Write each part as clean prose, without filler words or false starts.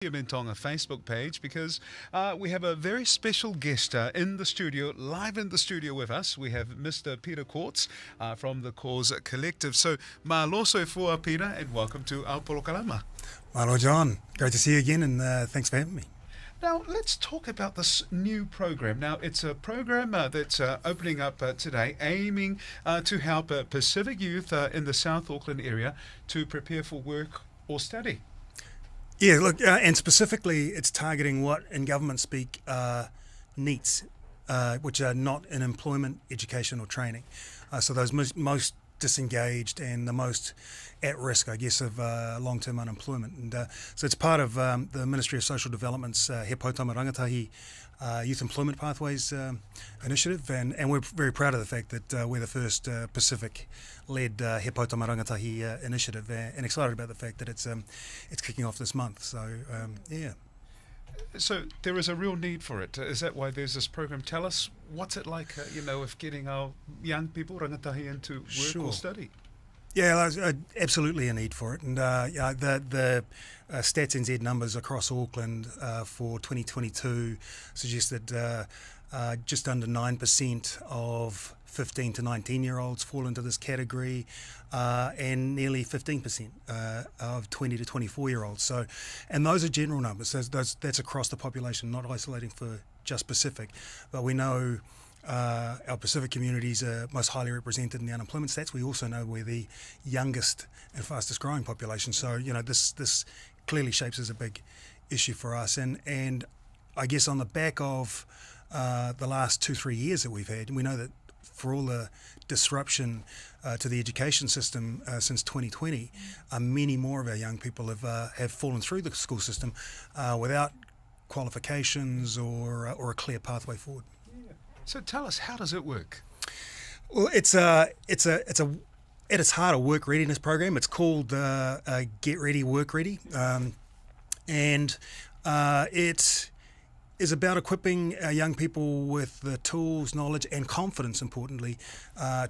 PMN Tonga Facebook page because we have a very special guest in the studio, live in the studio with us. We have Mr. Peter Cordtz from the Cause Collective. So, mahaloso for Peter, and welcome to our Polokalama. Hello, John. Great to see you again, and thanks for having me. Now, let's talk about this new program. Now, it's a program that's opening up today, aiming to help Pacific youth in the South Auckland area to prepare for work or study. Yeah, look, and specifically, it's targeting what in government speak NEETs, which are not in employment, education, or training. So those most disengaged and the most at risk, I guess, of long-term unemployment. And so it's part of the Ministry of Social Development's He Poutama Rangatahi Youth Employment Pathways initiative, and we're very proud of the fact that we're the first Pacific-led He Poutama Rangatahi initiative, and excited about the fact that it's kicking off this month. So yeah. So there is a real need for it. Is that why there's this program? Tell us, what's it like, of getting our young people, rangatahi, into work or study? Yeah, there's absolutely a need for it. And the Stats NZ numbers across Auckland for 2022 suggest that just under 9% of 15 to 19-year-olds fall into this category, and nearly 15% of 20 to 24-year-olds. So, and those are general numbers. That's across the population, not isolating for just Pacific. But we know our Pacific communities are most highly represented in the unemployment stats. We also know we're the youngest and fastest growing population. So, this clearly shapes as a big issue for us. And I guess on the back of the last 2-3 years that we've had, and we know that for all the disruption to the education system since 2020, many more of our young people have fallen through the school system without qualifications or a clear pathway forward. Yeah. So tell us, how does it work? Well, it's at its heart a work readiness program. It's called Get Ready, Work Ready, and it is about equipping young people with the tools, knowledge, and confidence, importantly,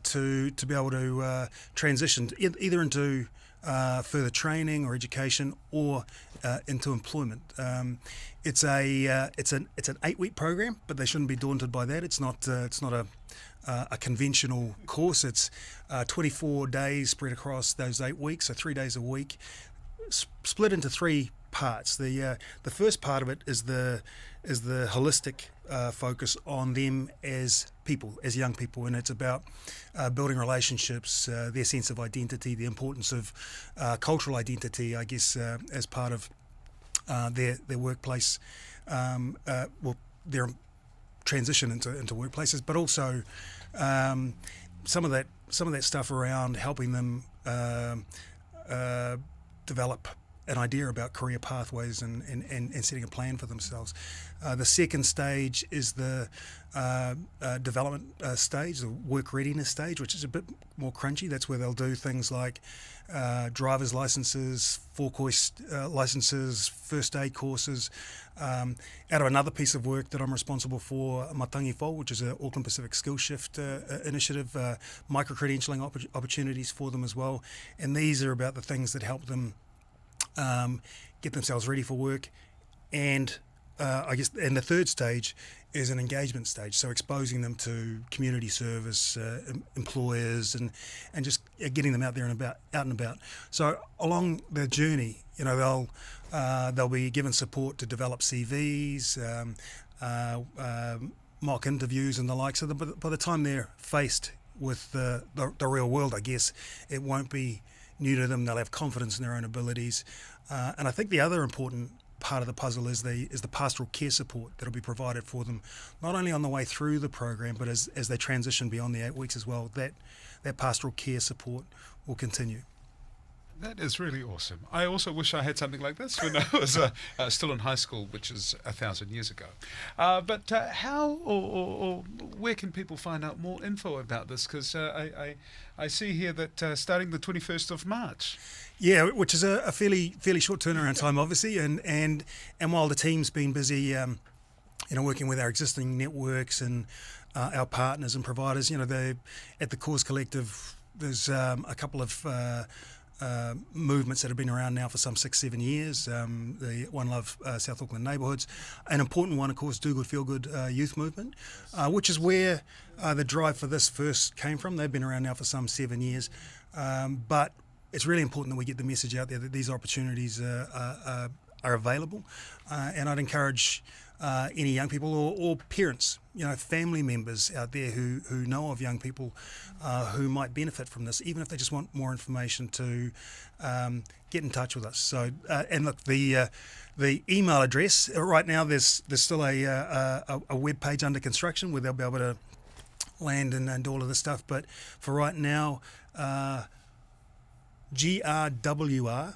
to be able to transition either into further training or education or into employment. It's an 8-week program, but they shouldn't be daunted by that. It's not a conventional course. It's 24 days spread across those 8 weeks, so 3 days a week, split into 3 parts. The first part of it is the holistic focus on them as people, as young people, and it's about building relationships, their sense of identity, the importance of cultural identity, I guess, as part of their workplace, their transition into workplaces, but also some of that stuff around helping them develop an idea about career pathways and setting a plan for themselves. The second stage is the development stage, the work readiness stage, which is a bit more crunchy. That's where they'll do things like driver's licenses, forkhoist licenses, first aid courses. Out of another piece of work that I'm responsible for, Matangi Fo, which is an Auckland Pacific Skill Shift initiative, micro-credentialing opportunities for them as well. And these are about the things that help them get themselves ready for work, and and the third stage is an engagement stage, so exposing them to community service, employers, and just getting them out and about. So along the journey, they'll be given support to develop CVs, mock interviews, and the like. So by the time they're faced with the real world, I guess it won't be new to them. They'll have confidence in their own abilities, and I think the other important part of the puzzle is the pastoral care support that'll be provided for them, not only on the way through the program, but as they transition beyond the 8 weeks as well. That pastoral care support will continue. That is really awesome. I also wish I had something like this when I was still in high school, which is 1,000 years ago. But how or where can people find out more info about this? Because I see here that starting the 21st of March. Yeah, which is a fairly short turnaround time, obviously, and while the team's been busy, working with our existing networks and our partners and providers, at the Cause Collective, there's a couple of movements that have been around now for some 6-7 years. The One Love South Auckland neighbourhoods, an important one, of course, Do Good Feel Good youth movement, which is where the drive for this first came from. They've been around now for some 7 years, but it's really important that we get the message out there that these opportunities are available, and I'd encourage any young people or parents, family members out there who know of young people who might benefit from this, even if they just want more information, to get in touch with us. So, and look, the email address right now, there's still a web page under construction where they'll be able to land and all of this stuff. But for right now, GRWR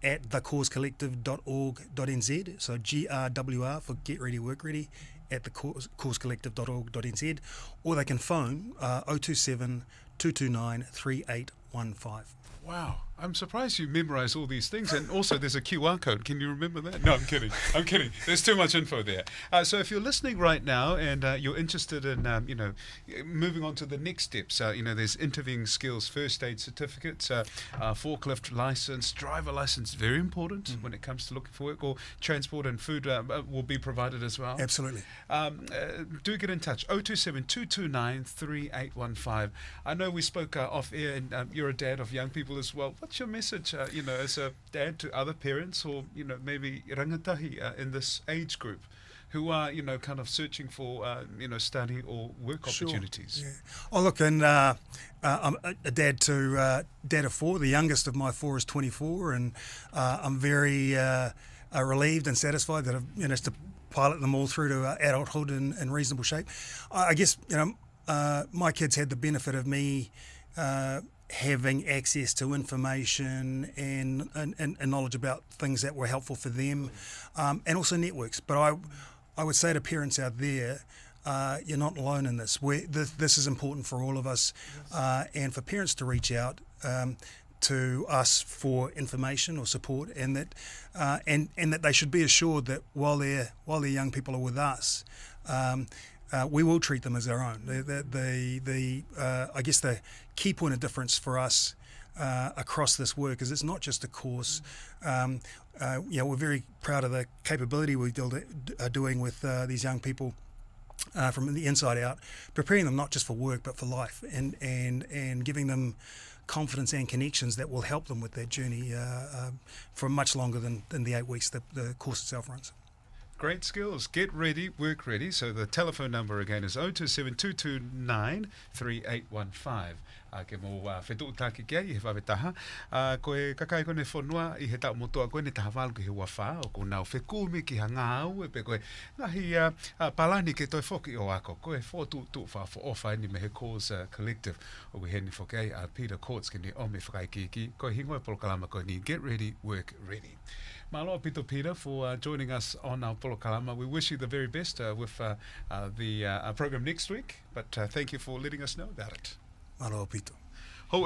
at thecausecollective.org.nz. So GRWR for Get Ready, Work Ready at thecausecollective.org.nz, or they can phone 027 229 3815. Wow, I'm surprised you memorize all these things. And also there's a QR code. Can you remember that? No, I'm kidding. There's too much info there. So if you're listening right now and you're interested in, moving on to the next steps, there's interviewing skills, first aid certificates, forklift license, driver license, very important when it comes to looking for work, or transport and food will be provided as well. Absolutely. Do get in touch, 027 229 3815. I know we spoke off air, and you're a dad of young people as well. What's your message, as a dad to other parents, or maybe rangatahi in this age group who are kind of searching for study or work opportunities? Yeah. Oh, look, and I'm a dad of 4. The youngest of my 4 is 24, and I'm very relieved and satisfied that I've managed to pilot them all through to adulthood in reasonable shape. I guess my kids had the benefit of me having access to information and knowledge about things that were helpful for them, and also networks. But I would say to parents out there, you're not alone in this. This is important for all of us, and for parents to reach out to us for information or support, and that they should be assured that while their young people are with us, we will treat them as our own. I guess the key point of difference for us across this work is it's not just a course. We're very proud of the capability we are doing with these young people from the inside out, preparing them not just for work but for life, and giving them confidence and connections that will help them with their journey for much longer than the 8 weeks that the course itself runs. Great skills. Get ready, work ready. So the telephone number again is 027 229 3815. Ke mo whetu taki kia I he whawetaha. Koe kakai kone whanua I he tau motoa koe ne tahawalu ki he wawha o ko nau whekumi ki hanga au e pe koe ngahi palani ke toi whoki o ako. Koe whotu wha whaofa ni me he cause collective o we heni whoki Peter Cordtz ki ni ome whakai ki koe hingoe polokalama koe ni Get Ready, Work Ready. Malo Pito Peter for joining us on our Polokalama. We wish you the very best with the program next week, but thank you for letting us know about it. Malo Pito.